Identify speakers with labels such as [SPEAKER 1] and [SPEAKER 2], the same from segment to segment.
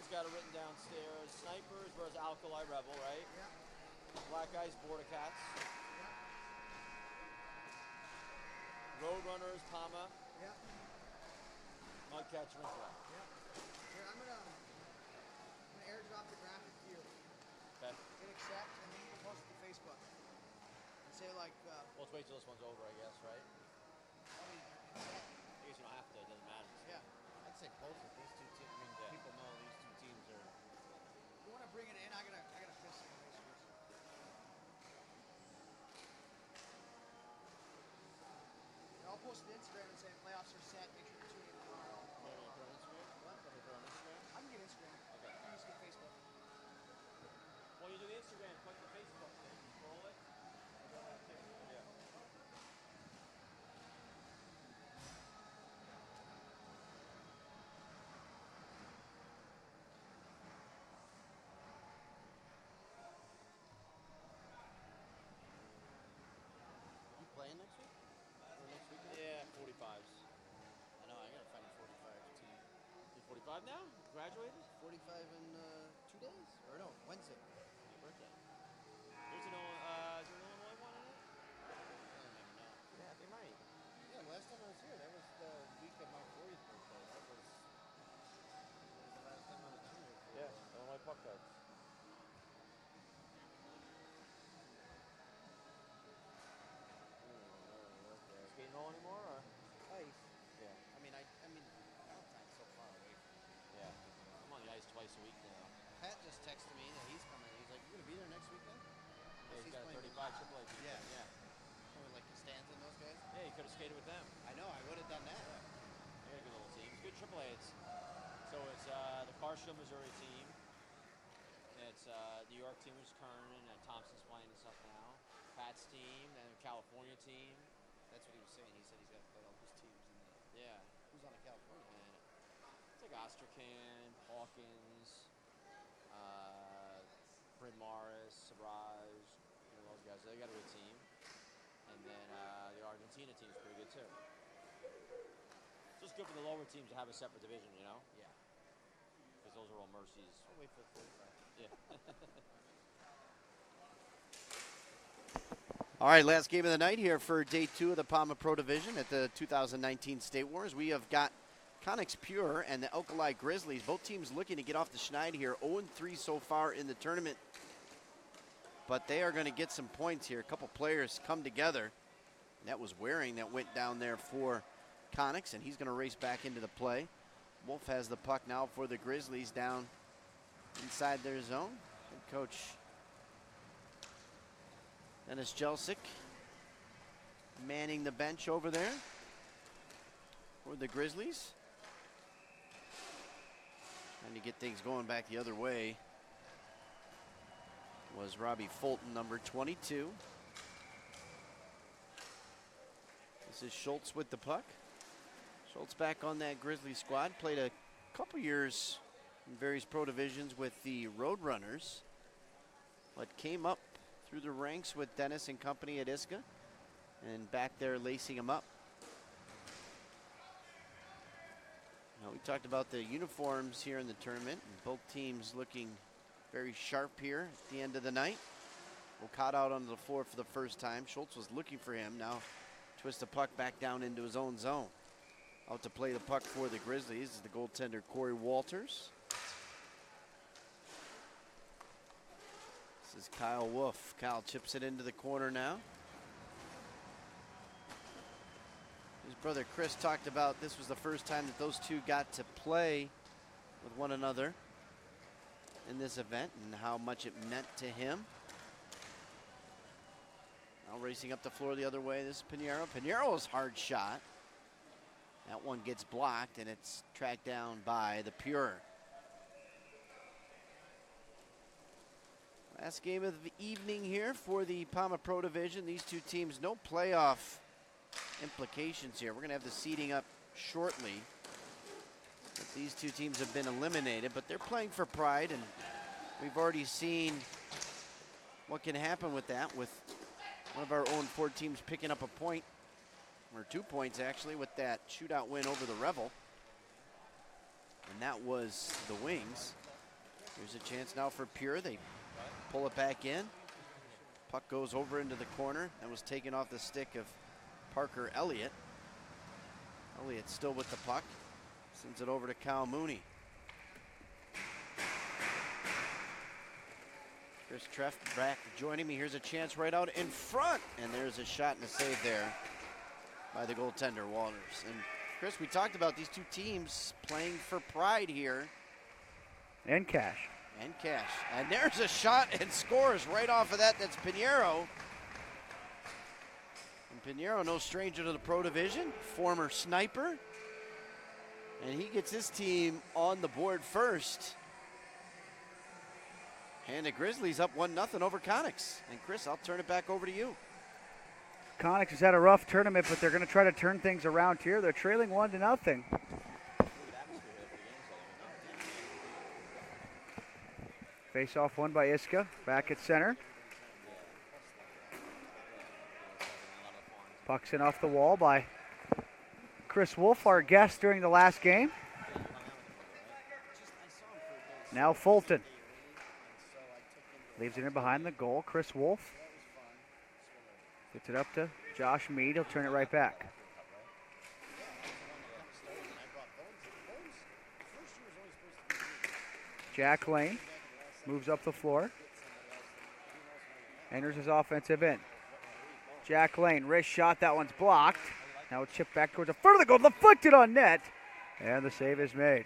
[SPEAKER 1] Ian's got it written downstairs. Snipers versus Alkali Rebel, right?
[SPEAKER 2] Yeah.
[SPEAKER 1] Black Eyes, Border Cats.
[SPEAKER 2] Yeah.
[SPEAKER 1] Roadrunners, Pama.
[SPEAKER 2] Yeah.
[SPEAKER 1] Mudcats, Rinceback.
[SPEAKER 2] Yeah. Here, I'm gonna airdrop the graphic to you.
[SPEAKER 1] Okay.
[SPEAKER 2] Hit accept, and then you can post it to Facebook. And say like,
[SPEAKER 1] Well, let's wait till this one's over, I guess, right?
[SPEAKER 2] I mean,
[SPEAKER 1] I guess you don't have to. It doesn't matter.
[SPEAKER 2] yeah.
[SPEAKER 3] I'd say both of these two teams. I mean, people know these two teams are.
[SPEAKER 2] You want to bring it in? I gotta piss some racers. And I'll post to Instagram and say playoffs are set. Make sure to tune in tomorrow.
[SPEAKER 1] What? On Instagram?
[SPEAKER 2] I can get Instagram.
[SPEAKER 1] Okay.
[SPEAKER 2] You just get Facebook.
[SPEAKER 1] Well, you do the Instagram, click the Facebook thing, scroll it. Yeah.
[SPEAKER 3] You playing next week? Or next weekend?
[SPEAKER 1] Yeah, 45s.
[SPEAKER 3] I know. I gotta find a 45 team.
[SPEAKER 1] You 45 now? Graduated?
[SPEAKER 3] 45 in 2 days? Or no, Wednesday. My birthday.
[SPEAKER 1] There's an, is there an Illinois one in it?
[SPEAKER 3] I don't even know.
[SPEAKER 1] Yeah, they might.
[SPEAKER 3] Yeah, last time I was here, that was the week of my 40th birthday. That was the last time I was in here.
[SPEAKER 1] Yeah, Illinois puck cards. Skating all anymore, or?
[SPEAKER 3] Ice.
[SPEAKER 1] Yeah.
[SPEAKER 3] I mean, Valentine's so far away from me.
[SPEAKER 1] Yeah. I'm on the ice twice a week now.
[SPEAKER 3] Pat just texted me that he's coming. He's like, "You gonna be there next weekend?"
[SPEAKER 1] Yeah, he's got a
[SPEAKER 3] playing
[SPEAKER 1] 35 AAA team.
[SPEAKER 3] Yeah.
[SPEAKER 1] Yeah.
[SPEAKER 3] with like Costanza and those guys.
[SPEAKER 1] Yeah, you could have skated with them.
[SPEAKER 3] I know. I would have done that.
[SPEAKER 1] They got a good little team. It's good AAA. It's the Carshall, Missouri team. It's New York team, which is Kernan, and Thompson's playing and stuff now. Pat's team, then the California team.
[SPEAKER 3] That's what he was saying. He said he's got to play all those teams.
[SPEAKER 1] Yeah.
[SPEAKER 3] Who's on the California?
[SPEAKER 1] And it's like Ostracan, Hawkins, Bryn Morris, Sabraj, those guys. They got a good team. And then the Argentina team's pretty good too. It's just good for the lower teams to have a separate division,
[SPEAKER 3] Yeah.
[SPEAKER 1] because those are all mercies.
[SPEAKER 3] I'll wait for 45.
[SPEAKER 1] Yeah.
[SPEAKER 3] All right, last game of the night here for day 2 of the Pama Pro Division at the 2019 State Wars. We have got KONIXX Pure and the Alkali Grizzlies. Both teams looking to get off the schneid here. 0-3 so far in the tournament. But they are going to get some points here. A couple players come together. That was Waring that went down there for KONIXX, and he's going to race back into the play. Wolf has the puck now for the Grizzlies down inside their zone. Head coach Dennis Jelsic manning the bench over there for the Grizzlies. Trying to get things going back the other way was Robbie Fulton, number 22. This is Schultz with the puck. Schultz back on that Grizzly squad. Played a couple years in various pro divisions with the Roadrunners, but came up through the ranks with Dennis and company at Iska, and back there lacing him up. Now, we talked about the uniforms here in the tournament, and both teams looking very sharp here at the end of the night. Okada out on the floor for the first time. Schultz was looking for him. Now twists the puck back down into his own zone. Out to play the puck for the Grizzlies is the goaltender Corey Walters. This is Kyle Wolf. Kyle chips it into the corner now. His brother Chris talked about this was the first time that those two got to play with one another in this event and how much it meant to him. Now racing up the floor the other way, this is Pinheiro. Pinheiro's hard shot. That one gets blocked and it's tracked down by the Pure. Last game of the evening here for the Pama Pro Division. These two teams, no playoff implications here. We're going to have the seeding up shortly. But these two teams have been eliminated, but they're playing for pride, and we've already seen what can happen with that, with one of our own 4 teams picking up a point, or 2 points actually, with that shootout win over the Revel. And that was the Wings. Here's a chance now for Pure. They pull it back in. Puck goes over into the corner and was taken off the stick of Parker Elliott. Elliott still with the puck. Sends it over to Kyle Mooney. Chris Treff back joining me. Here's a chance right out in front. And there's a shot and a save there by the goaltender, Walters. And Chris, we talked about these two teams playing for pride here.
[SPEAKER 4] And cash.
[SPEAKER 3] And cash. And there's a shot and scores right off of that. That's Pinheiro. And Pinheiro, no stranger to the Pro Division, former sniper. And he gets his team on the board first. And the Grizzlies up 1-0 over KONIXX. And Chris, I'll turn it back over to you.
[SPEAKER 4] KONIXX has had a rough tournament, but they're going to try to turn things around here. They're trailing 1-0. Face off won by Iska. Back at center. Puck's in off the wall by Chris Wolf, our guest during the last game. Now Fulton. Leaves it in behind the goal. Chris Wolf. Gets it up to Josh Mead. He'll turn it right back. Jack Lane moves up the floor. Enters his offensive end. Jack Lane, wrist shot. That one's blocked. Now it's chipped back towards the front of the goal. Deflected on net. And the save is made.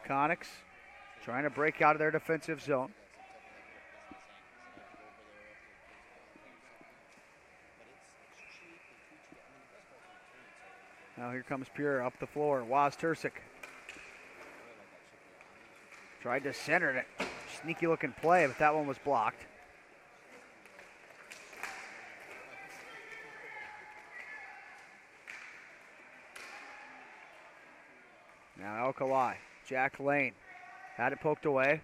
[SPEAKER 4] KONIXX trying to break out of their defensive zone. Now here comes Pure up the floor. Waz Tursic tried to center it. Sneaky looking play, but that one was blocked. Now Alkali. Jack Lane had it poked away.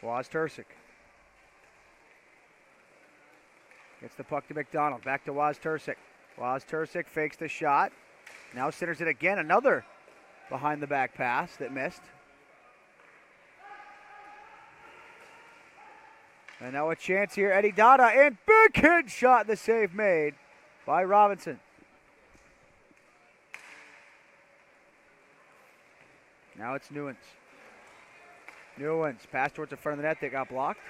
[SPEAKER 4] Waz Tursic gets the puck to McDonald. Back to Waz Tursic. Waz Tursic fakes the shot. Now centers it again. Another behind the back pass that missed. And now a chance here. Eddie Dada and backhand shot. The save made by Robinson. Now it's Newens. Newens pass towards the front of the net. They got blocked.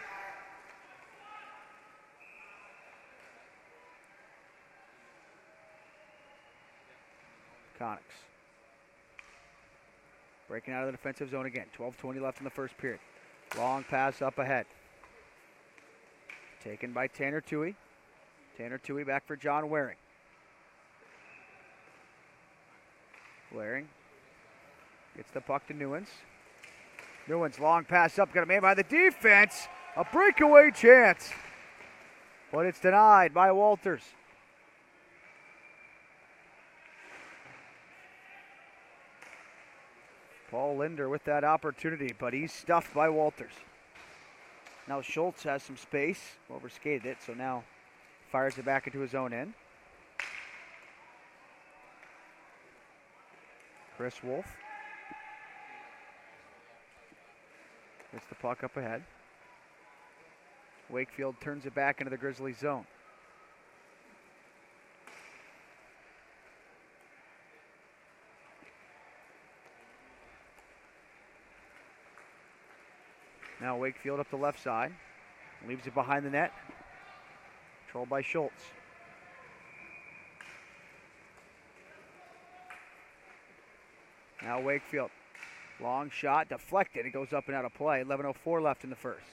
[SPEAKER 4] KONIXX breaking out of the defensive zone again. 12:20 left in the first period. Long pass up ahead. Taken by Tanner Toohey. Tanner Toohey back for John Waring. Waring gets the puck to Newens. Newens long pass up, got it made by the defense. A breakaway chance, but it's denied by Walters. Paul Linder with that opportunity, but he's stuffed by Walters. Now Schultz has some space, overskated it, so now fires it back into his own end. Chris Wolf gets the puck up ahead. Wakefield turns it back into the Grizzlies zone. Now Wakefield up the left side. Leaves it behind the net. Controlled by Schultz. Now Wakefield. Long shot, deflected. It goes up and out of play. 11:04 left in the first.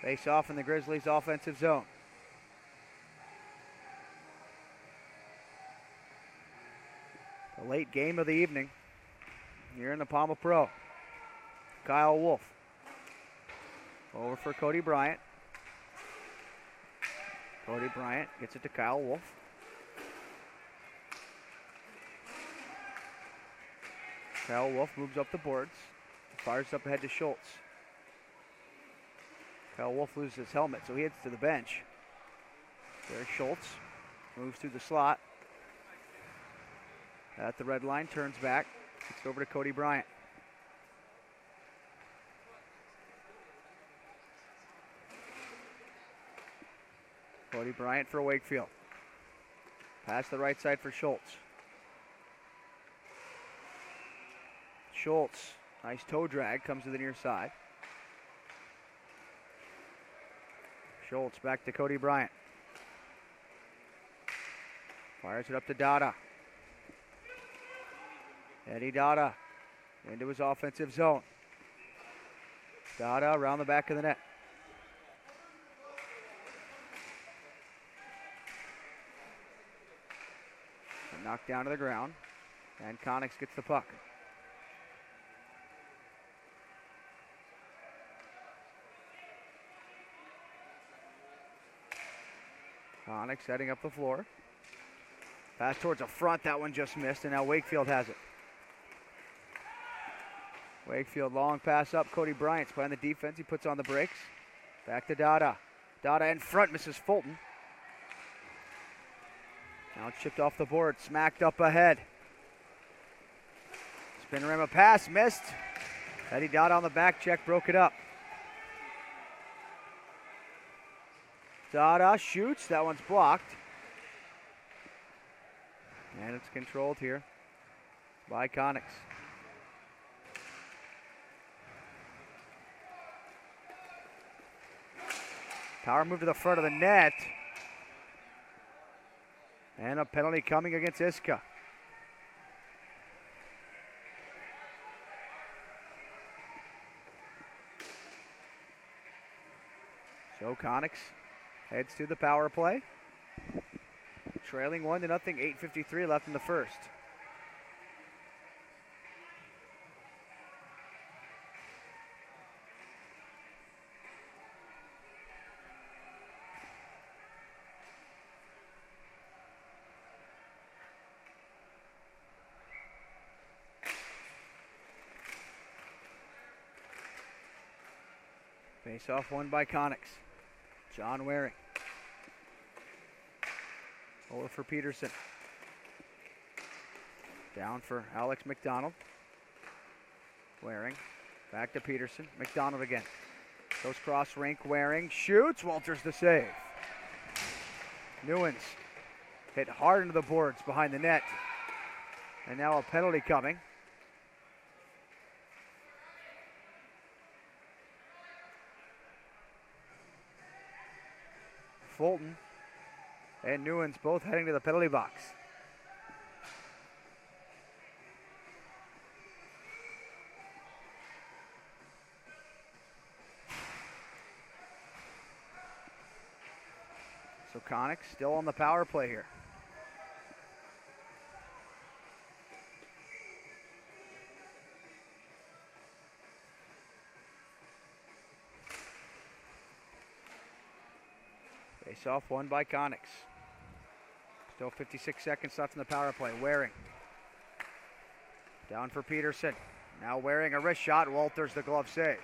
[SPEAKER 4] Face off in the Grizzlies' offensive zone. The late game of the evening here in the Pama Pro. Kyle Wolf. Over for Cody Bryant. Cody Bryant gets it to Kyle Wolf. Kyle Wolf moves up the boards. Fires up ahead to Schultz. Kyle Wolf loses his helmet, so he heads to the bench. There's Schultz. Moves through the slot. At the red line, turns back. Gets it over to Cody Bryant. Cody Bryant for Wakefield. Pass the right side for Schultz. Schultz, nice toe drag, comes to the near side. Schultz back to Cody Bryant. Fires it up to Dada. Eddie Dada into his offensive zone. Dada around the back of the net. Knocked down to the ground, and KONIXX gets the puck. KONIXX setting up the floor. Pass towards the front, that one just missed, and now Wakefield has it. Wakefield long pass up, Cody Bryant's playing the defense, he puts on the brakes. Back to Dada. Dada in front, misses Fulton. Now it's chipped off the board, smacked up ahead. Spinorama pass, missed. Eddie Dada on the back check, broke it up. Dada shoots, that one's blocked. And it's controlled here by KONIXX. Power move to the front of the net. And a penalty coming against Iska. So KONIXX heads to the power play. Trailing 1-0, 8:53 left in the first. Face off won by KONIXX. John Waring. Over for Peterson. Down for Alex McDonald. Waring. Back to Peterson. McDonald again. Goes cross rink. Waring shoots. Walters the save. Newens hit hard into the boards behind the net. And now a penalty coming. Fulton and Newens both heading to the penalty box. So KONIXX still on the power play here. Face off won by KONIXX. Still 56 seconds left in the power play. Waring. Down for Peterson. Now Waring a wrist shot. Walters the glove save.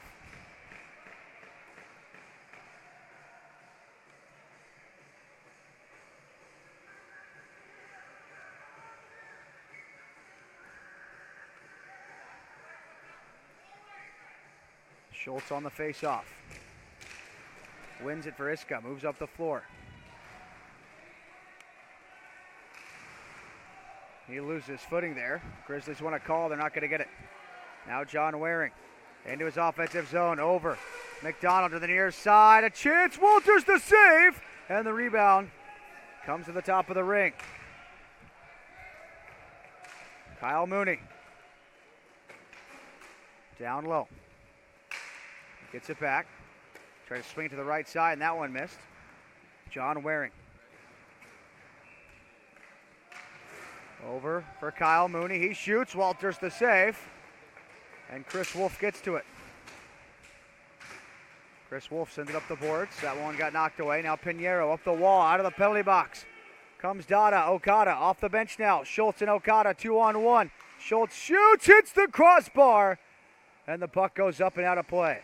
[SPEAKER 4] Schultz on the face off. Wins it for Iska, moves up the floor. He loses footing there. Grizzlies want a call, they're not going to get it. Now John Waring into his offensive zone, over. McDonald to the near side, a chance, Walters the save, and the rebound comes to the top of the ring. Kyle Mooney. Down low. Gets it back. Try to swing to the right side, and that one missed. John Waring. Over for Kyle Mooney. He shoots. Walters the save. And Chris Wolf gets to it. Chris Wolf sends it up the boards. That one got knocked away. Now Pinheiro up the wall, out of the penalty box. Comes Dada. Okada off the bench now. Schultz and Okada 2-on-1. Schultz shoots, hits the crossbar, and the puck goes up and out of play.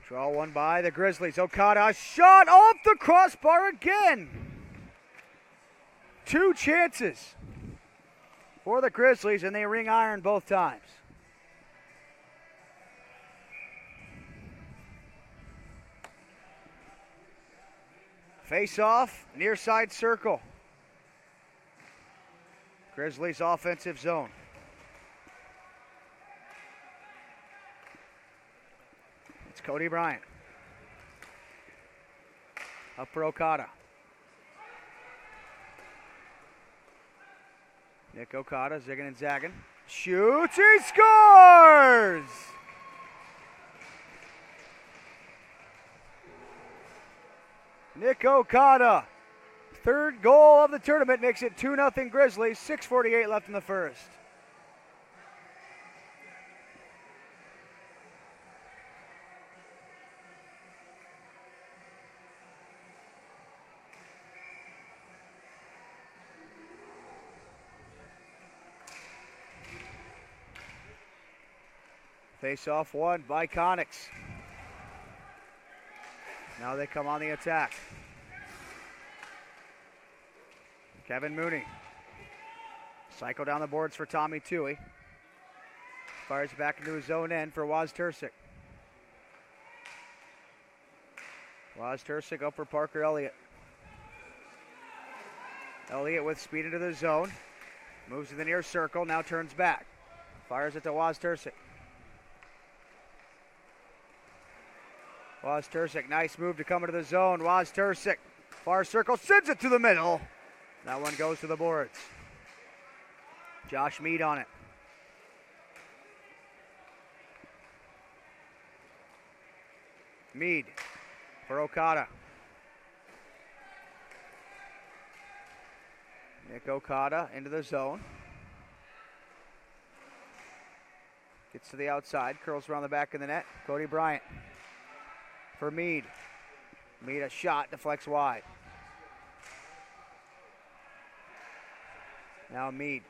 [SPEAKER 4] Draw one by the Grizzlies. Okada shot off the crossbar again. 2 chances for the Grizzlies, and they ring iron both times. Face off, near side circle. Grizzlies offensive zone. Cody Bryant. Up for Okada. Nick Okada, zigging and zagging. Shoots, he scores! Nick Okada, 3rd goal of the tournament, makes it 2-0 Grizzlies, 6:48 left in the first. Face-off won by KONIXX. Now they come on the attack. Kevin Mooney. Cycle down the boards for Tommy Toohey. Fires back into his zone end for Waz Tersic. Waz Tersic up for Parker Elliott. Elliott with speed into the zone. Moves to the near circle, now turns back. Fires it to Waz Tersic. Waz Tersic, nice move to come into the zone. Waz Tersic, far circle, sends it to the middle. That one goes to the boards. Josh Mead on it. Mead for Okada. Nick Okada into the zone. Gets to the outside, curls around the back of the net. Cody Bryant for Mead. Mead a shot, deflects wide. Now Mead.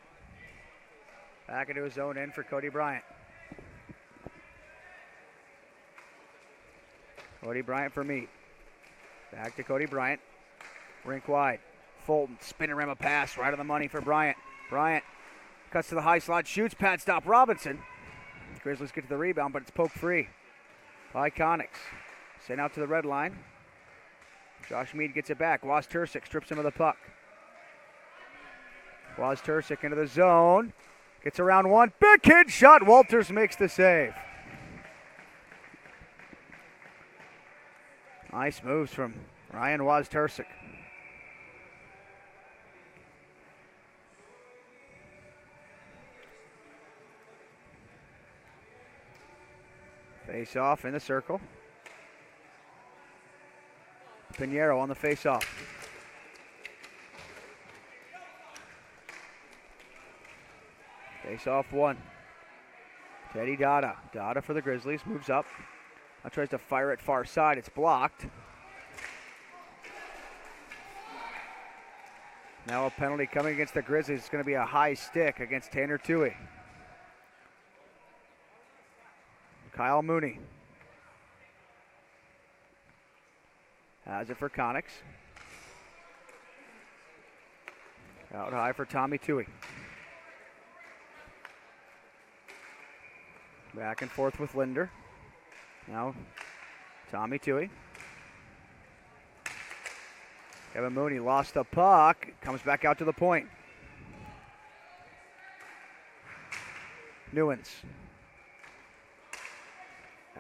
[SPEAKER 4] Back into his own end for Cody Bryant. Cody Bryant for Mead. Back to Cody Bryant. Rink wide. Fulton, spin-a-rama pass, right on the money for Bryant. Bryant cuts to the high slot, shoots, pad stop Robinson. Grizzlies get to the rebound, but it's poked free by KONIXX. Sent out to the red line. Josh Mead gets it back. Waz Tersic strips him of the puck. Waz Tersic into the zone. Gets around one. Big hit shot. Walters makes the save. Nice moves from Ryan Waz Tersic. Face off in the circle. Pinheiro on the face off. Face off one. Teddy Dada. Dada for the Grizzlies. Moves up. Now tries to fire it far side. It's blocked. Now a penalty coming against the Grizzlies. It's going to be a high stick against Tanner Toohey. Kyle Mooney has it for KONIXX. Out high for Tommy Toohey. Back and forth with Linder. Now Tommy Toohey. Kevin Mooney lost the puck. Comes back out to the point. Newens.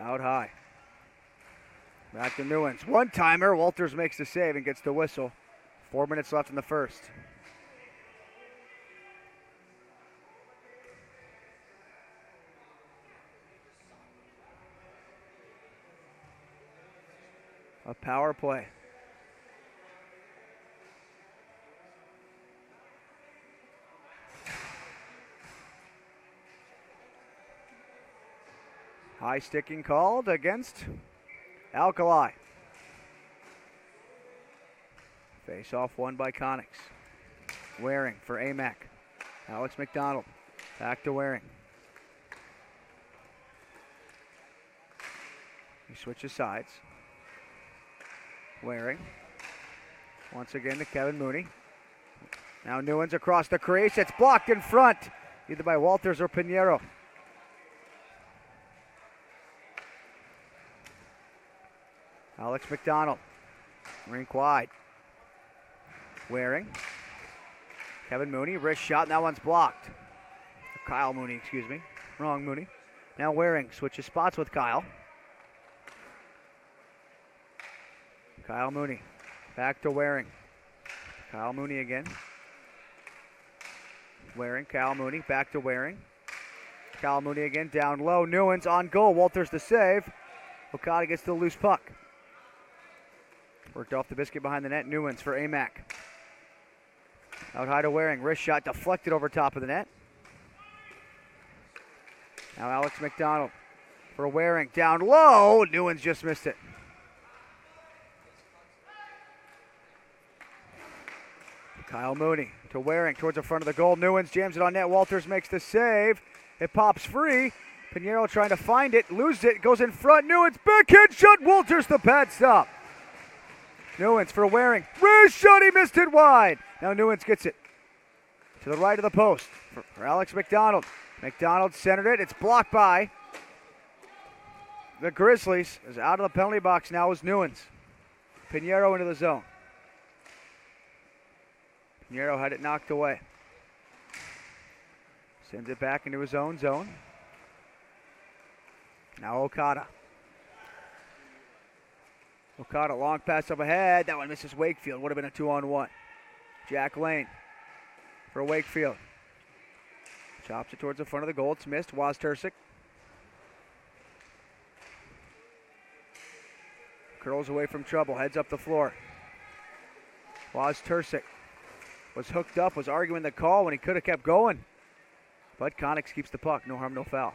[SPEAKER 4] Out high. Back to Newens. One-timer. Walters makes the save and gets the whistle. 4 minutes left in the first. a power play. High sticking called against Alkali. Face off won by KONIXX. Waring for AMAC. Alex McDonald back to Waring. He switches sides. Waring once again to Kevin Mooney. Now Newens across the crease. It's blocked in front, either by Walters or Pinheiro. Alex McDonald, rink wide. Waring. Kevin Mooney, wrist shot, and that one's blocked. Kyle Mooney, excuse me. Wrong Mooney. Now Waring switches spots with Kyle. Kyle Mooney, back to Waring. Kyle Mooney again. Waring, Kyle Mooney, back to Waring. Kyle Mooney again, down low. Newens on goal. Walters the save. Okada gets the loose puck. Worked off the biscuit behind the net. Newens for AMAC. Out high to Waring. Wrist shot deflected over top of the net. Now Alex McDonald for Waring. Down low. Newens just missed it. Kyle Mooney to Waring towards the front of the goal. Newens jams it on net. Walters makes the save. It pops free. Pinheiro trying to find it. Loses it. Goes in front. Newens backhand shot. Walters the pad stop. Newens for Waring. Wrist shot. He missed it wide. Now Newens gets it to the right of the post for Alex McDonald. McDonald centered it. It's blocked by the Grizzlies. Is out of the penalty box now is Newens. Pinheiro into the zone. Pinheiro had it knocked away. Sends it back into his own zone. Now Okada. Okada, long pass up ahead. That one misses Wakefield. Would have been a 2-on-1. Jack Lane for Wakefield. Chops it towards the front of the goal. It's missed. Waz Tersic. Curls away from trouble. Heads up the floor. Waz Tersic was hooked up, was arguing the call when he could have kept going. But KONIXX keeps the puck. No harm, no foul.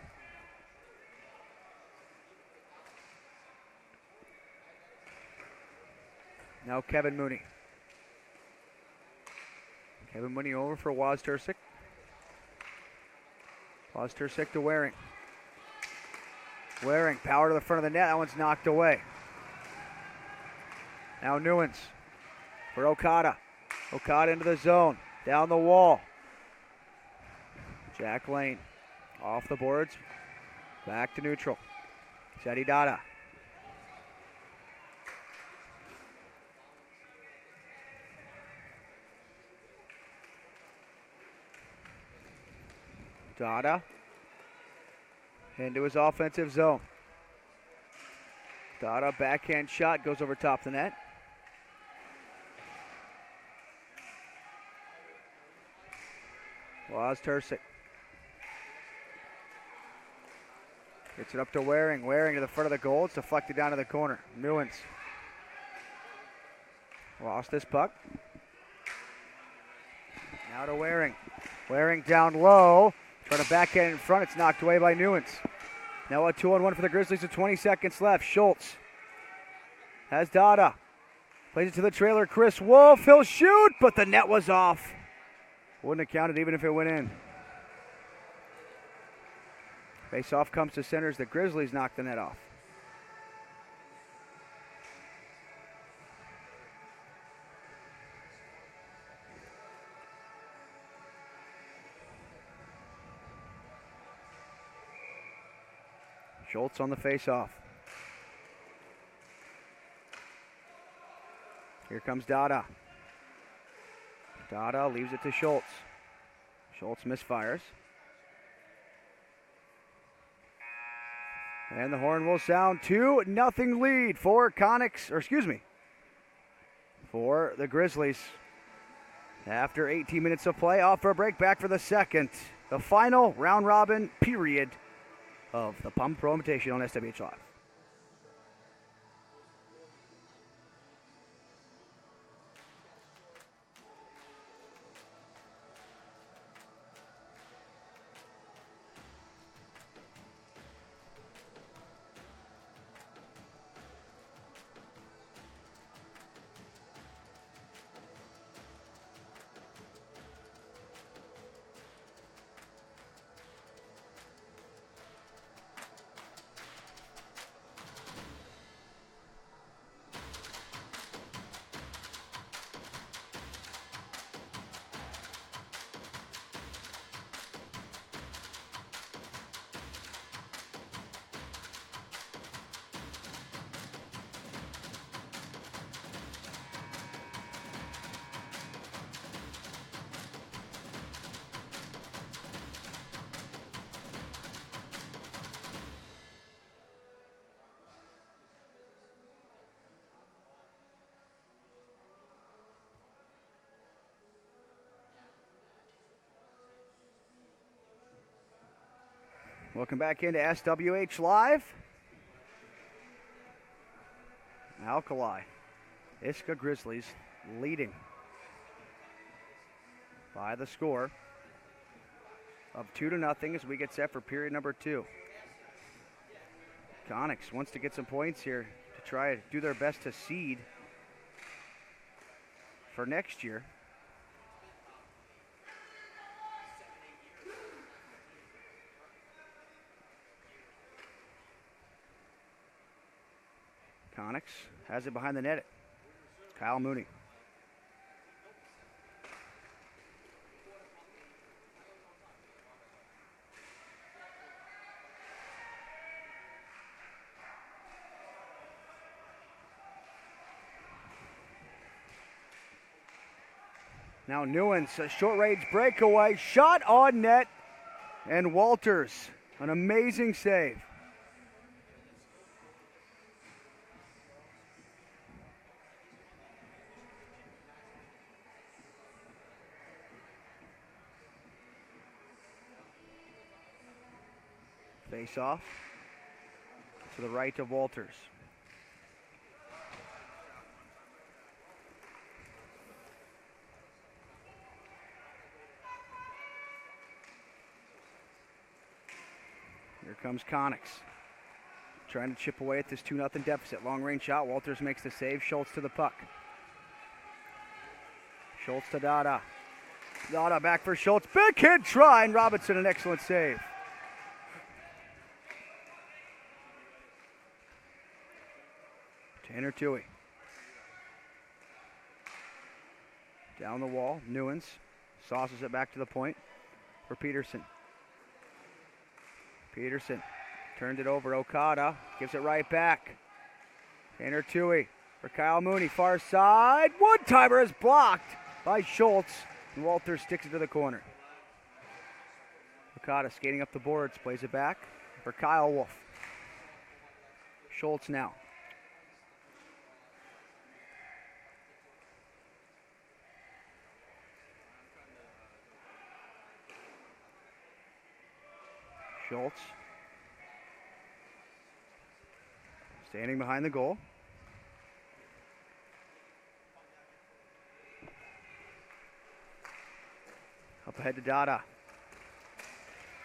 [SPEAKER 4] Now Kevin Mooney. Kevin Mooney over for Waz Tersic. Waz Tersic to Waring. Waring, power to the front of the net. That one's knocked away. Now Newens for Okada. Okada into the zone. Down the wall. Jack Lane off the boards. Back to neutral. Seti Dada. Dada into his offensive zone. Dada backhand shot goes over top of the net. Waz Tersic gets it up to Waring. Waring to the front of the goal. It's deflected down to the corner. Newens lost this puck. Now to Waring. Waring down low. Trying to backhand in front. It's knocked away by Newens. Now a 2-on-1 for the Grizzlies with 20 seconds left. Schultz has Dada. Plays it to the trailer. Chris Wolf. He'll shoot, but the net was off. Wouldn't have counted even if it went in. Face-off comes to center as the Grizzlies knock the net off. Schultz on the face-off. Here comes Dada. Dada leaves it to Schultz. Schultz misfires. And the horn will sound. 2-0 lead for KONIXX, or excuse me, for the Grizzlies. After 18 minutes of play, off for a break, back for the second. The final round robin period of the Pama Pro Invitational on SWH Live. Welcome back into SWH Live. Alkali Grizzlies leading by the score of 2-0 as we get set for period number 2. KONIXX wants to get some points here to try to do their best to seed for next year. KONIXX has it behind the net. Kyle Mooney. Now Newens, a short-range breakaway, shot on net, and Walters, an amazing save. Face off to the right of Walters. Here comes KONIXX. Trying to chip away at this 2-0 deficit. Long range shot. Walters makes the save. Schultz to the puck. Schultz to Dada. Dada back for Schultz. Big hit try, and Robinson an excellent save. Tanner Toohey. Down the wall. Newens sauces it back to the point for Peterson. Peterson turned it over. Okada gives it right back. Tanner Toohey for Kyle Mooney. Far side. One-timer is blocked by Schultz. And Walters sticks it to the corner. Okada skating up the boards. Plays it back for Kyle Wolf. Schultz now. Schultz standing behind the goal. Up ahead to Dada.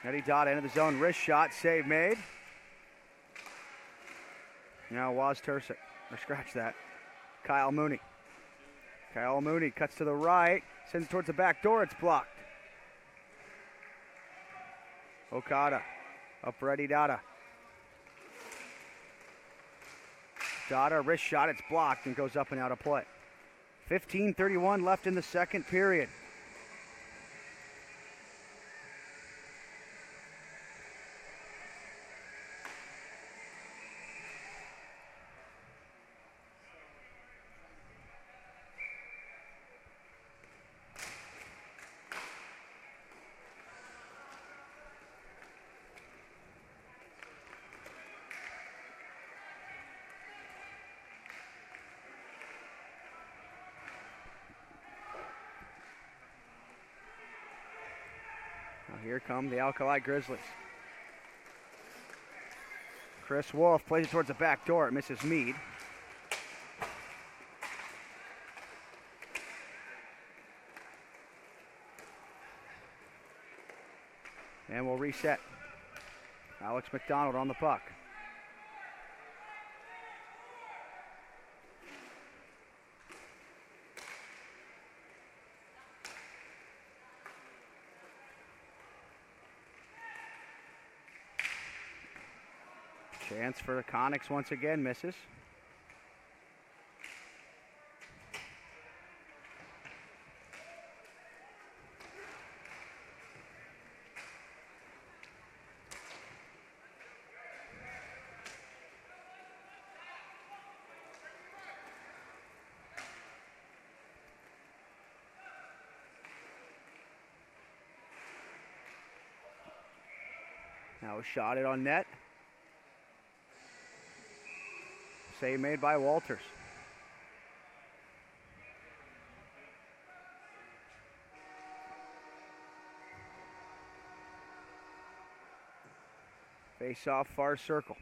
[SPEAKER 4] Eddie Dada into the zone. Wrist shot. Save made. Now Waz Tursic. Or scratch that. Kyle Mooney. Kyle Mooney cuts to the right. Sends it towards the back door. It's blocked. Okada. Up for Eddie Dada. Dada, wrist shot, it's blocked and goes up and out of play. 15:31 left in the second period. Here come the Alkali Grizzlies. Chris Wolf plays it towards the back door. It misses Mead. And we'll reset. Alex McDonald on the puck. Chance for KONIXX once again, misses. Now shot it on net. Save made by Walters. Face off far circle.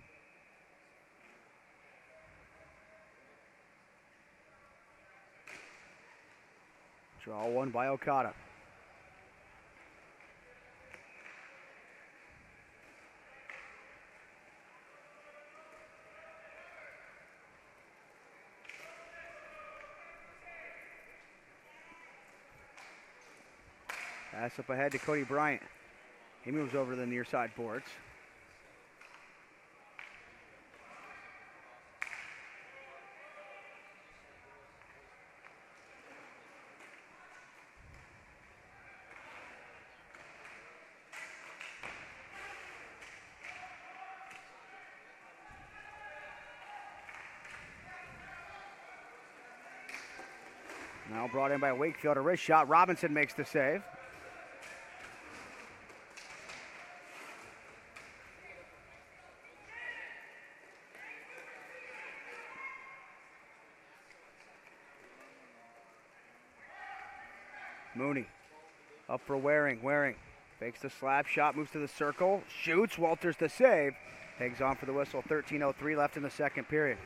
[SPEAKER 4] Draw one by Okada. Pass up ahead to Cody Bryant. He moves over to the near side boards. Now brought in by Wakefield, a wrist shot. Robinson makes the save. Mooney up for Waring. Waring fakes the slap shot, moves to the circle, shoots. Walters the save. Hangs on for the whistle. 13:03 left in the second period.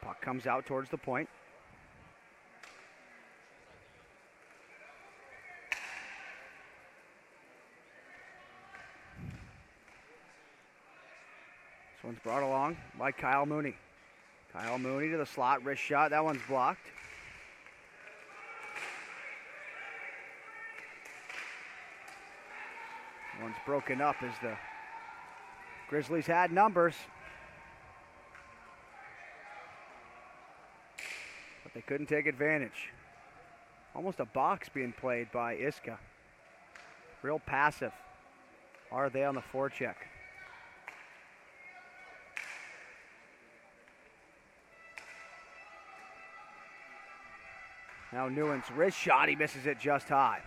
[SPEAKER 4] Puck comes out towards the point. This one's brought along by Kyle Mooney. Kyle Mooney to the slot, wrist shot. That one's blocked. One's broken up as the Grizzlies had numbers. But they couldn't take advantage. Almost a box being played by Iska. Real passive are they on the forecheck. Now Nguyen's wrist shot, he misses it just high.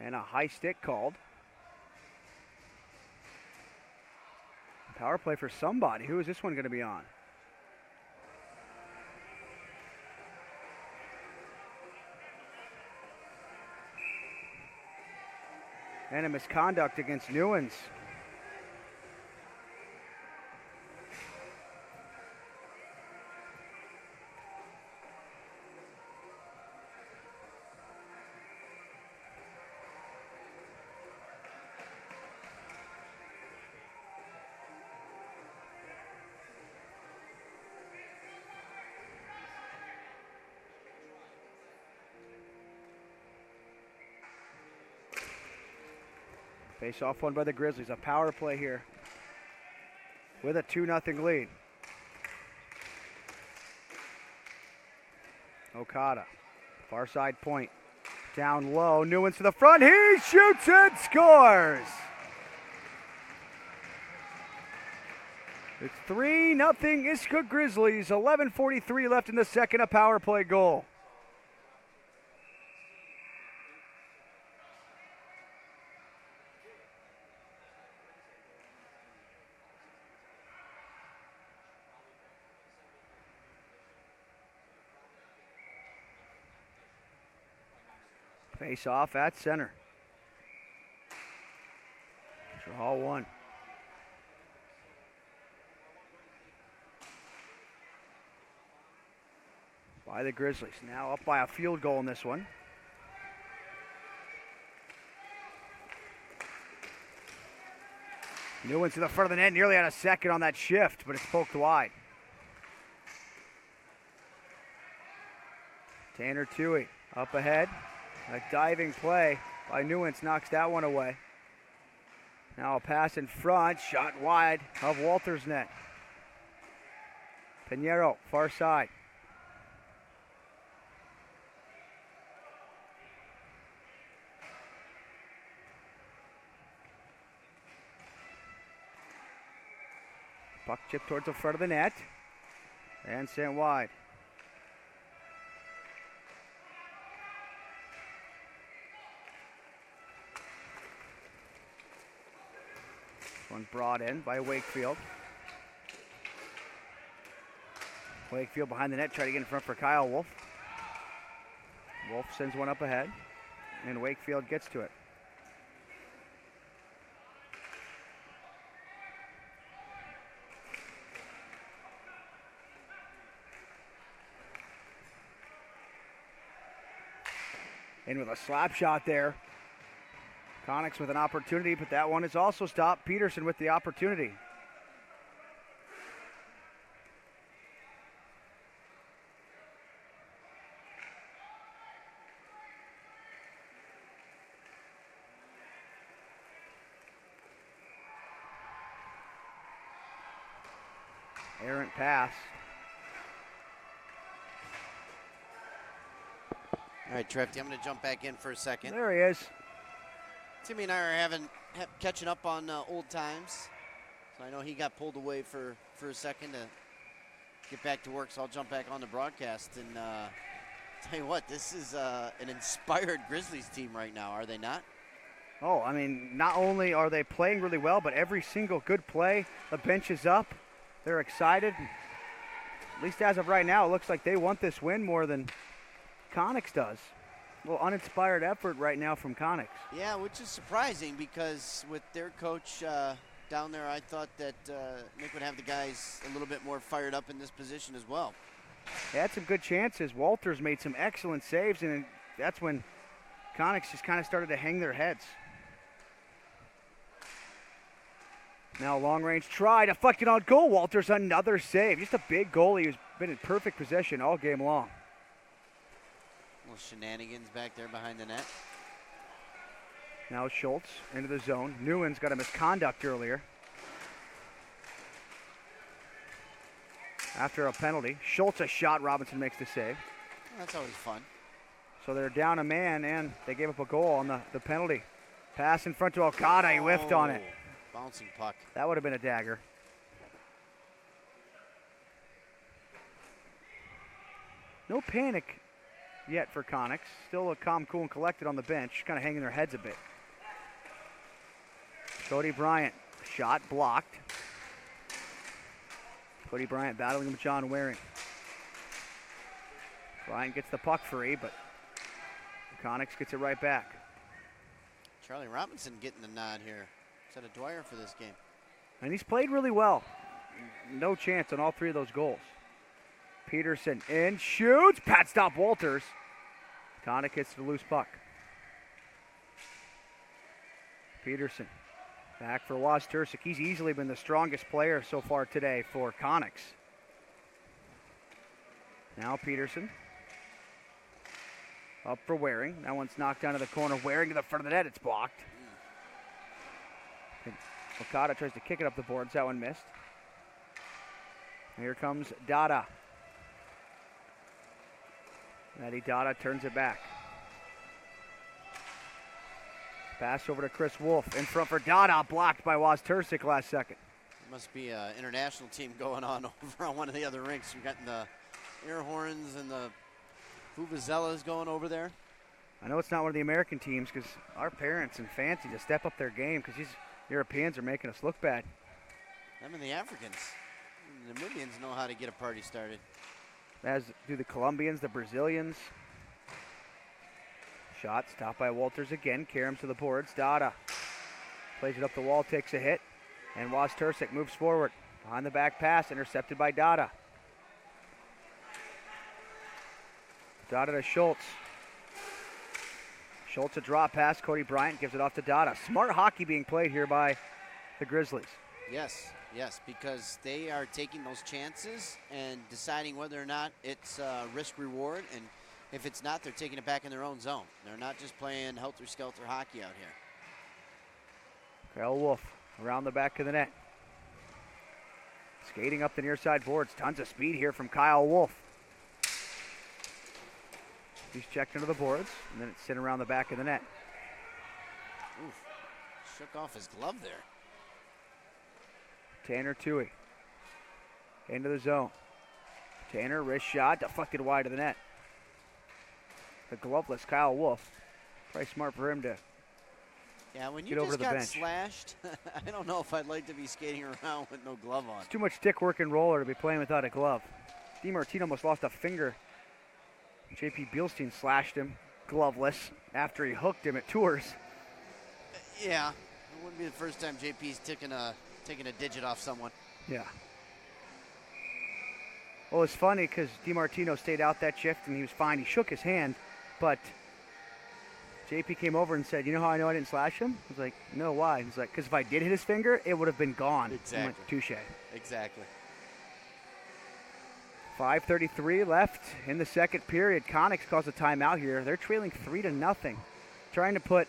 [SPEAKER 4] And a high stick called. Power play for somebody. Who is this one going to be on? And a misconduct against Nguyen's. Face off one by the Grizzlies. A power play here with a 2-0 lead. Okada, far side point, down low. Nguyen's to the front. He shoots and scores. It's 3-0 Iska Grizzlies. 11:43 left in the second. A power play goal. Face off at center. Draw one. By the Grizzlies. Now up by a field goal in this one. Nguyen's to the front of the net, nearly had a second on that shift, but it's poked wide. Tanner Toohey up ahead. A diving play by Nguyen's knocks that one away. Now a pass in front, shot wide of Walters' net. Pinheiro, far side. Chip towards the front of the net. And sent wide. One brought in by Wakefield. Wakefield behind the net, trying to get in front for Kyle Wolf. Wolf sends one up ahead, and Wakefield gets to it. In with a slap shot there. KONIXX with an opportunity, but that one is also stopped. Peterson with the opportunity. Errant pass.
[SPEAKER 3] All right, Trefty, I'm going to jump back in for a second.
[SPEAKER 4] There he is.
[SPEAKER 3] Timmy and I are catching up on old times. So I know he got pulled away for a second to get back to work, so I'll jump back on the broadcast. And tell you what, this is an inspired Grizzlies team right now, are they not?
[SPEAKER 4] Oh, I mean, not only are they playing really well, but every single good play, the bench is up. They're excited. At least as of right now, it looks like they want this win more than KONIXX does. A little uninspired effort right now from KONIXX.
[SPEAKER 3] Yeah, which is surprising because with their coach down there, I thought that Nick would have the guys a little bit more fired up in this position as well.
[SPEAKER 4] They had some good chances. Walters made some excellent saves, and that's when KONIXX just kind of started to hang their heads. Now long range try, deflected on goal. Walters another save. Just a big goalie who's been in perfect possession all game long.
[SPEAKER 3] Little shenanigans back there behind the net.
[SPEAKER 4] Now Schultz into the zone. Nguyen's got a misconduct earlier. After a penalty, Schultz a shot. Robinson makes the save.
[SPEAKER 3] That's always fun.
[SPEAKER 4] So they're down a man, and they gave up a goal on the penalty. Pass in front to Okada. He whiffed on it.
[SPEAKER 3] Bouncing puck.
[SPEAKER 4] That would have been a dagger. No panic yet for KONIXX. Still a calm, cool, and collected on the bench. Kind of hanging their heads a bit. Cody Bryant. Shot blocked. Cody Bryant battling with John Waring. Bryant gets the puck free, but KONIXX gets it right back.
[SPEAKER 3] Charlie Robinson getting the nod here. Instead of Dwyer for this game.
[SPEAKER 4] And he's played really well. No chance on all three of those goals. Peterson in, shoots. Pat stop Walters. KONIXX hits the loose puck. Peterson back for Waz Tursic. He's easily been the strongest player so far today for KONIXX. Now Peterson. Up for Waring. That one's knocked down to the corner. Waring to the front of the net. It's blocked. Okada tries to kick it up the boards. That one missed. Here comes Dada. Matty Dada turns it back. Pass over to Chris Wolf. In front for Dada. Blocked by Waz Tursic last second.
[SPEAKER 3] There must be an international team going on over on one of the other rinks. We've got the air horns and the Vuvuzelas going over there.
[SPEAKER 4] I know it's not one of the American teams because our parents and fancy to step up their game because these Europeans are making us look bad.
[SPEAKER 3] Them and the Africans. The Namibians know how to get a party started.
[SPEAKER 4] As do the Colombians, the Brazilians. Shot stopped by Walters again. Karams to the boards. Dada plays it up the wall, takes a hit. And Waz Tursic moves forward. Behind the back pass, intercepted by Dada. Dada to Schultz. Schultz a drop pass. Cody Bryant gives it off to Dada. Smart hockey being played here by the Grizzlies.
[SPEAKER 3] Yes, because they are taking those chances and deciding whether or not it's risk-reward. And if it's not, they're taking it back in their own zone. They're not just playing helter-skelter hockey out here.
[SPEAKER 4] Kyle Wolf around the back of the net. Skating up the near side boards. Tons of speed here from Kyle Wolf. He's checked into the boards, and then it's sent around the back of the net.
[SPEAKER 3] Oof. Shook off his glove there.
[SPEAKER 4] Tanner Toohey. into the zone. Tanner, wrist shot, deflected wide of the net. The gloveless Kyle Wolf. Probably smart for him to
[SPEAKER 3] Yeah, when you
[SPEAKER 4] get over
[SPEAKER 3] just
[SPEAKER 4] to the
[SPEAKER 3] got
[SPEAKER 4] bench.
[SPEAKER 3] slashed, I don't know if I'd like to be skating around with no glove on.
[SPEAKER 4] It's too much stick work and roller to be playing without a glove. DiMartino almost lost a finger. JP Bielstein slashed him gloveless after he hooked him at Tours.
[SPEAKER 3] Yeah, it wouldn't be the first time JP's taking a digit off someone.
[SPEAKER 4] Yeah. Well, it's funny because DiMartino stayed out that shift and he was fine. He shook his hand, but JP came over and said, "You know how I know I didn't slash him?" I was like, "No, why?" He's like, "Because if I did hit his finger, it would have been gone."
[SPEAKER 3] Exactly.
[SPEAKER 4] I'm like, touche.
[SPEAKER 3] Exactly.
[SPEAKER 4] 5:33 left in the second period. KONIXX calls a timeout here. They're trailing 3-0. Trying to put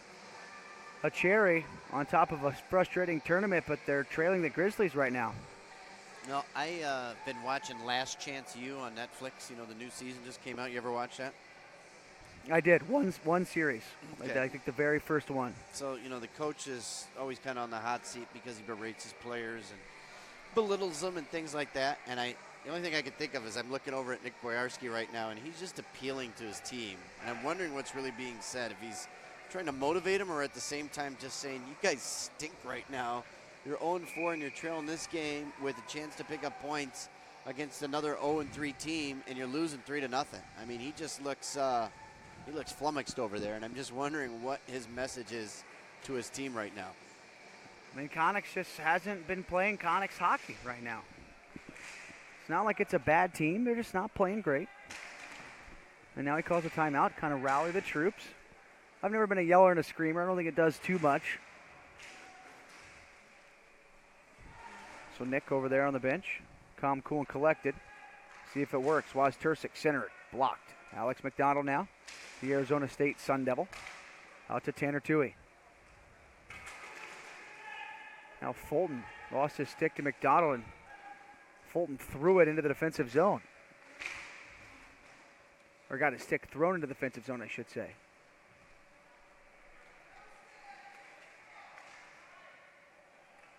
[SPEAKER 4] a cherry on top of a frustrating tournament, but they're trailing the Grizzlies right now.
[SPEAKER 3] No, I been watching Last Chance U on Netflix. You know, the new season just came out. You ever watch that?
[SPEAKER 4] I did. One series.
[SPEAKER 3] Okay.
[SPEAKER 4] I think the very first one.
[SPEAKER 3] So, you know, the coach is always kind of on the hot seat because he berates his players and belittles them and things like that. And the only thing I can think of is I'm looking over at Nick Boyarski right now, and he's just appealing to his team. And I'm wondering what's really being said, if he's trying to motivate them or at the same time just saying, you guys stink right now. You're 0-4 and you're trailing this game with a chance to pick up points against another 0-3 team, and you're losing 3-0. I mean, he just looks he looks flummoxed over there, and I'm just wondering what his message is to his team right now.
[SPEAKER 4] I mean, KONIXX just hasn't been playing KONIXX hockey right now. It's not like it's a bad team. They're just not playing great. And now he calls a timeout, kind of rally the troops. I've never been a yeller and a screamer. I don't think it does too much. So Nick over there on the bench. Calm, cool, and collected. See if it works. Waz Tursic center it. Blocked. Alex McDonald now. The Arizona State Sun Devil. Out to Tanner Toohey. Now Fulton lost his stick to McDonald, and Fulton threw it into the defensive zone. Or got his stick thrown into the defensive zone, I should say.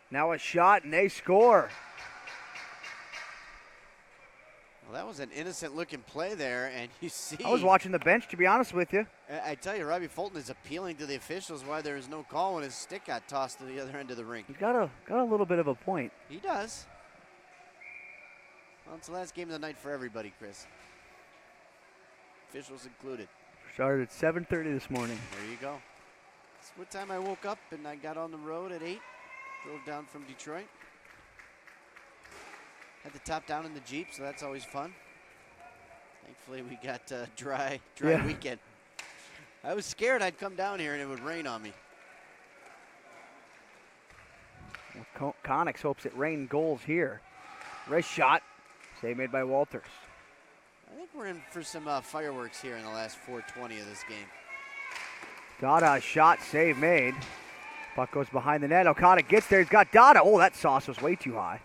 [SPEAKER 4] Now a shot, and they score.
[SPEAKER 3] Well, that was an innocent-looking play there, and you see...
[SPEAKER 4] I was watching the bench, to be honest with you.
[SPEAKER 3] I tell you, Robbie Fulton is appealing to the officials why there is no call when his stick got tossed to the other end of the rink.
[SPEAKER 4] He's got a little bit of a point.
[SPEAKER 3] He does. Well, it's the last game of the night for everybody, Chris. Officials included.
[SPEAKER 4] Started at 7:30 this morning.
[SPEAKER 3] There you go. That's what time I woke up, and I got on the road at 8. Drove down from Detroit. Had the top down in the Jeep, so that's always fun. Thankfully, we got a dry weekend. I was scared I'd come down here and it would rain on me.
[SPEAKER 4] Well, KONIXX hopes it rain goals here. Wrist shot. Save made by Walters.
[SPEAKER 3] I think we're in for some fireworks here in the last 4:20 of this game.
[SPEAKER 4] Dada shot, save made. Puck goes behind the net. Okada gets there. He's got Dada. Oh, that sauce was way too high.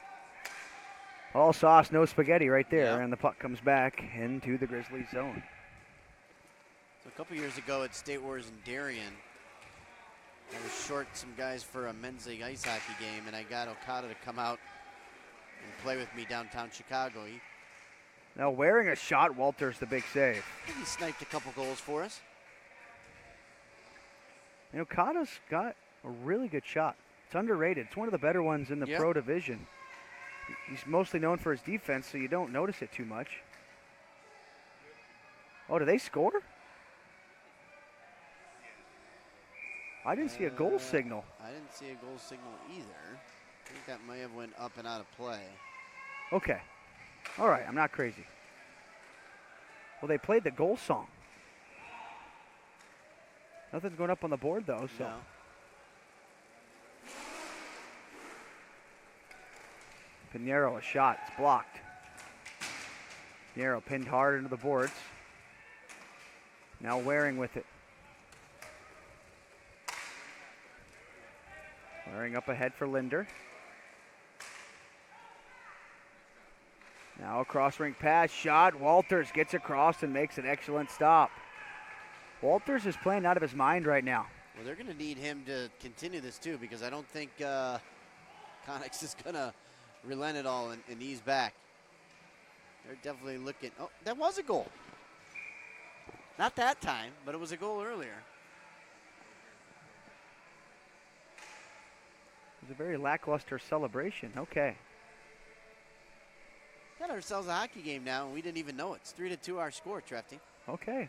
[SPEAKER 4] All sauce, no spaghetti right there.
[SPEAKER 3] Yeah.
[SPEAKER 4] And the puck comes back into the Grizzlies zone.
[SPEAKER 3] So a couple years ago at StateWars in Darien, I was short some guys for a men's league ice hockey game, and I got Okada to come out and play with me downtown Chicago.
[SPEAKER 4] Now wearing a shot, Walters the big save.
[SPEAKER 3] I think he sniped a couple goals for us.
[SPEAKER 4] And Okada's got a really good shot. It's underrated. It's one of the better ones in the pro division. He's mostly known for his defense, so you don't notice it too much. Oh, did they score? I didn't see a goal signal.
[SPEAKER 3] I didn't see a goal signal either. I think that may have went up and out of play.
[SPEAKER 4] Okay. All right, I'm not crazy. Well, they played the goal song. Nothing's going up on the board, though, so.
[SPEAKER 3] No.
[SPEAKER 4] Pinheiro, a shot. It's blocked. Pinheiro pinned hard into the boards. Now Waring with it. Waring up ahead for Linder. Now a cross-rink pass, shot. Walters gets across and makes an excellent stop. Walters is playing out of his mind right now.
[SPEAKER 3] Well, they're going to need him to continue this, too, because I don't think KONIXX is going to relent at all and ease back. They're definitely looking. Oh, that was a goal. Not that time, but it was a goal earlier.
[SPEAKER 4] It was a very lackluster celebration. Okay.
[SPEAKER 3] Got ourselves a hockey game now, and we didn't even know it. It's 3-2 our score, Trefty.
[SPEAKER 4] Okay.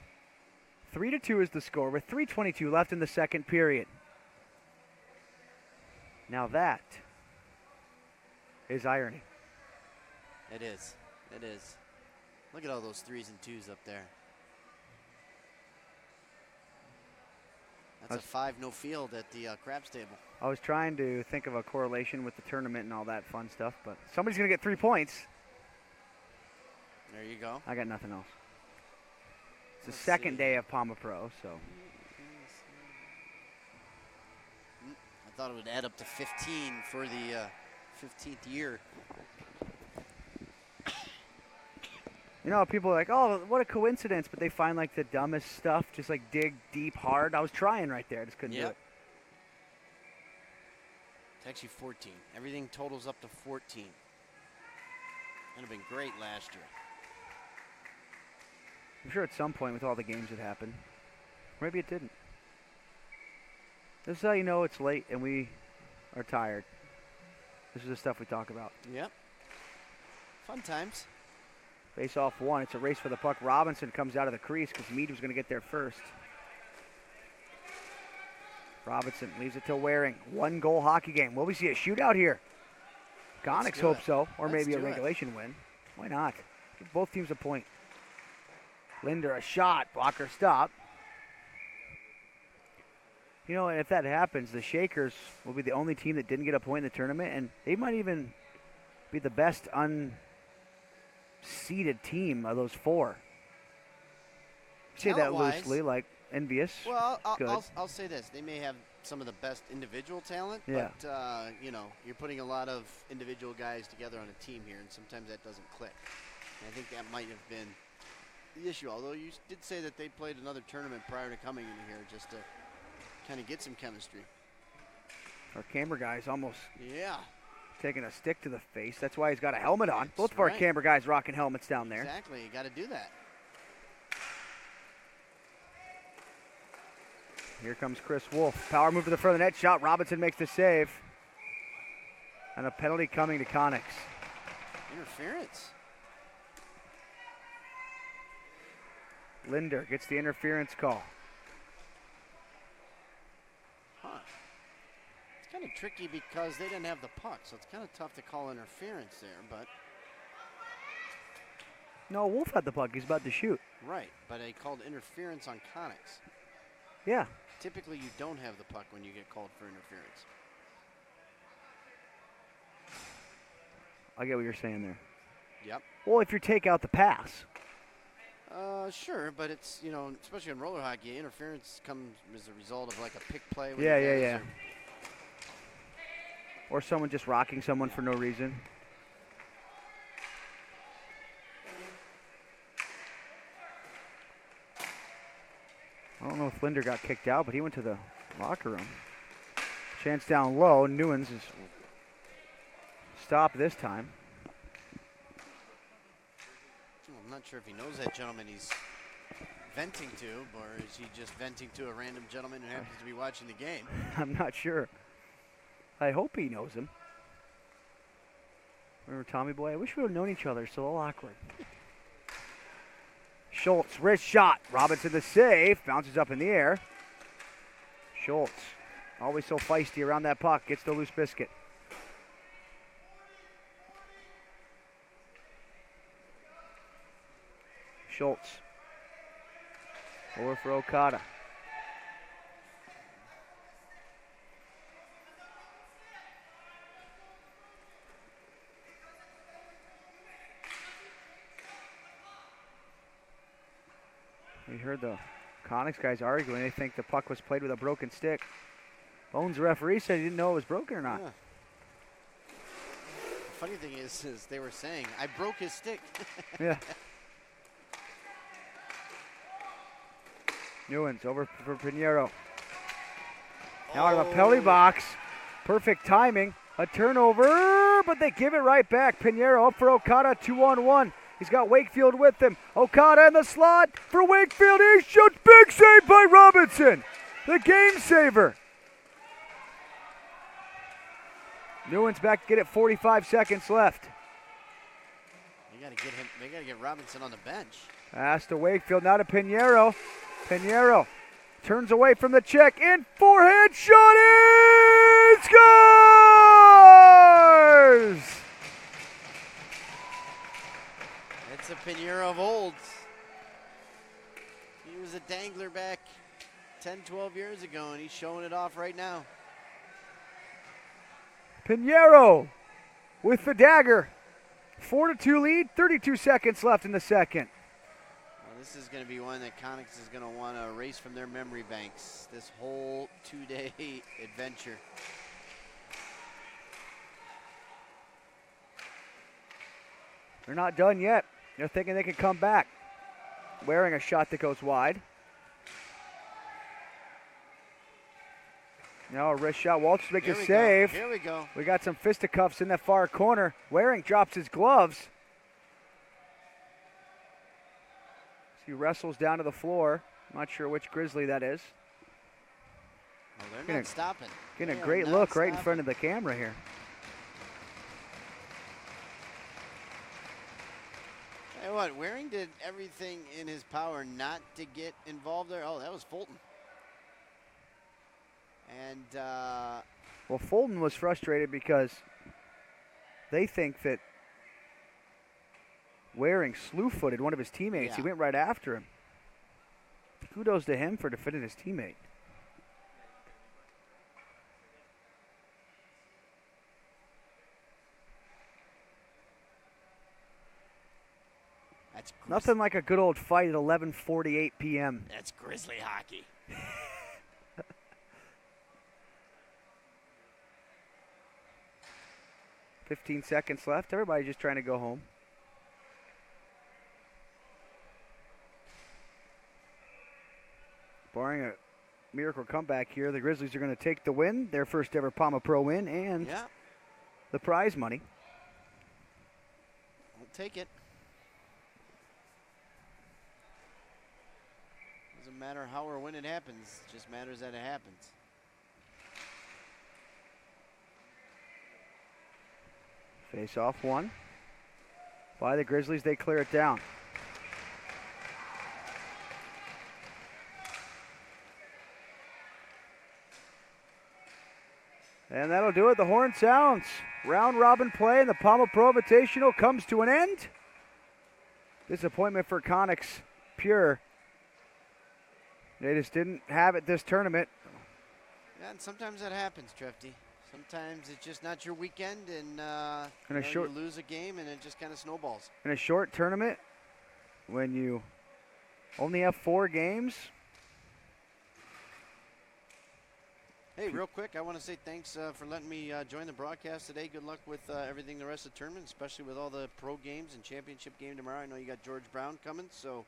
[SPEAKER 4] 3-2 is the score with 3:22 left in the second period. Now that is irony.
[SPEAKER 3] It is. It is. Look at all those 3s and 2s up there. That's a 5-0 field at the craps table.
[SPEAKER 4] I was trying to think of a correlation with the tournament and all that fun stuff, but somebody's going to get 3 points.
[SPEAKER 3] There you go.
[SPEAKER 4] I got nothing else. It's the second day of Pama Pro, so.
[SPEAKER 3] I thought it would add up to 15 for the 15th year.
[SPEAKER 4] You know, people are like, oh, what a coincidence, but they find like the dumbest stuff, just like dig deep hard. I was trying right there, I just couldn't do it.
[SPEAKER 3] It's actually 14. Everything totals up to 14. Would have been great last year.
[SPEAKER 4] I'm sure at some point with all the games that happened. Maybe it didn't. This is how you know it's late and we are tired. This is the stuff we talk about.
[SPEAKER 3] Yep. Fun times.
[SPEAKER 4] Face off one. It's a race for the puck. Robinson comes out of the crease because Meade was going to get there first. Robinson leaves it to Waring. 1-goal hockey game. Will we see a shootout here? KONIXX hope so, or maybe a regulation win. Why not? Give both teams a point. Linder a shot. Blocker stop. You know, if that happens, the Shakers will be the only team that didn't get a point in the tournament, and they might even be the best unseeded team of those 4. Say that loosely, like envious.
[SPEAKER 3] Well, I'll say this. They may have some of the best individual talent, but, you know, you're putting a lot of individual guys together on a team here, and sometimes that doesn't click. And I think that might have been the issue, although you did say that they played another tournament prior to coming in here just to kind of get some chemistry.
[SPEAKER 4] Our camera guy's almost taking a stick to the face. That's why he's got a helmet on.
[SPEAKER 3] That's
[SPEAKER 4] both of our camera guys rocking helmets down there.
[SPEAKER 3] Exactly. You got to do that.
[SPEAKER 4] Here comes Chris Wolf. Power move to the front of the net. Shot. Robinson makes the save. And a penalty coming to KONIXX.
[SPEAKER 3] Interference.
[SPEAKER 4] Linder gets the interference call.
[SPEAKER 3] It's kind of tricky because they didn't have the puck, so it's kind of tough to call interference there, but.
[SPEAKER 4] No, Wolf had the puck. He's about to shoot.
[SPEAKER 3] Right, but they called interference on KONIXX.
[SPEAKER 4] Yeah.
[SPEAKER 3] Typically, you don't have the puck when you get called for interference.
[SPEAKER 4] I get what you're saying there.
[SPEAKER 3] Yep.
[SPEAKER 4] Well, if you take out the pass.
[SPEAKER 3] Sure, but it's, you know, especially in roller hockey, interference comes as a result of like a pick play.
[SPEAKER 4] Yeah. Or someone just rocking someone for no reason. I don't know if Linder got kicked out, but he went to the locker room. Chance down low. Newens is stopped this time.
[SPEAKER 3] I'm not sure if he knows that gentleman he's venting to, or is he just venting to a random gentleman who happens to be watching the game?
[SPEAKER 4] I'm not sure. I hope he knows him. Remember Tommy Boy? I wish we would have known each other. So awkward. Schultz, wrist shot. Robinson the save. Bounces up in the air. Schultz, always so feisty around that puck. Gets the loose biscuit. Schultz. Over for Okada. We heard the KONIXX guys arguing. They think the puck was played with a broken stick. Bones referee said he didn't know it was broken or not.
[SPEAKER 3] Yeah. The funny thing is they were saying, I broke his stick.
[SPEAKER 4] Yeah. Newens over for Pinheiro. Now out of the penalty box. Perfect timing. A turnover, but they give it right back. Pinheiro up for Okada, 2-on-1. He's got Wakefield with him. Okada in the slot for Wakefield. He shoots. Big save by Robinson. The game saver. Newens back to get it. 45 seconds left.
[SPEAKER 3] They gotta get Robinson on the bench.
[SPEAKER 4] Pass to Wakefield, now to Pinheiro. Pinheiro turns away from the check. In forehand shot. In scores!
[SPEAKER 3] It's a Pinheiro of old. He was a dangler back 10, 12 years ago, and he's showing it off right now.
[SPEAKER 4] Pinheiro with the dagger. 4-2 lead, 32 seconds left in the second.
[SPEAKER 3] Well, this is going to be one that KONIXX is going to want to erase from their memory banks, this whole two-day adventure.
[SPEAKER 4] They're not done yet. They're thinking they can come back. Wearing a shot that goes wide. Now a wrist shot. Walters makes a save.
[SPEAKER 3] Here we go.
[SPEAKER 4] We got some fisticuffs in that far corner. Waring drops his gloves. He wrestles down to the floor. Not sure which Grizzly that is.
[SPEAKER 3] Oh, they're not stopping.
[SPEAKER 4] Getting a great look right in front of the camera here.
[SPEAKER 3] Tell you what, Waring did everything in his power not to get involved there. Oh, that was Fulton. And
[SPEAKER 4] well, Fulton was frustrated because they think that Waring slew-footed one of his teammates. He went right after him. Kudos to him for defending his teammate.
[SPEAKER 3] that's
[SPEAKER 4] Nothing like a good old fight at 11:48 p.m.
[SPEAKER 3] That's Grizzly hockey.
[SPEAKER 4] 15 seconds left. Everybody's just trying to go home. Barring a miracle comeback here, the Grizzlies are going to take the win, their first ever Pama Pro win, and the prize money.
[SPEAKER 3] We'll take it. Doesn't matter how or when it happens, it just matters that it happens.
[SPEAKER 4] Face off one by the Grizzlies. They clear it down. And that'll do it. The horn sounds. Round robin play and the Pama Pro Invitational comes to an end. Disappointment for KONIXX Pure. They just didn't have it this tournament.
[SPEAKER 3] Yeah, and sometimes that happens, Trefty. Sometimes it's just not your weekend, and you lose a game, and it just kind of snowballs.
[SPEAKER 4] In a short tournament, when you only have 4 games.
[SPEAKER 3] Hey, real quick, I want to say thanks for letting me join the broadcast today. Good luck with everything the rest of the tournament, especially with all the pro games and championship game tomorrow. I know you got George Brown coming, so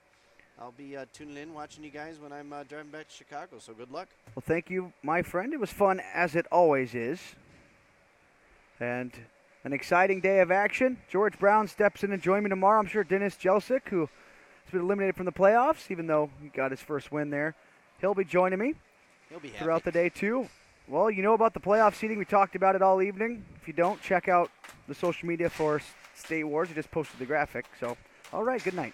[SPEAKER 3] I'll be tuning in, watching you guys when I'm driving back to Chicago, so good luck.
[SPEAKER 4] Well, thank you, my friend. It was fun, as it always is. And an exciting day of action. George Brown steps in and join me tomorrow. I'm sure Dennis Jelsic, who has been eliminated from the playoffs, even though he got his first win there, he'll be joining me.
[SPEAKER 3] He'll be happy.
[SPEAKER 4] Throughout the day, too. Well, you know about the playoff seeding. We talked about it all evening. If you don't, check out the social media for StateWars. I just posted the graphic. So, all right, good night.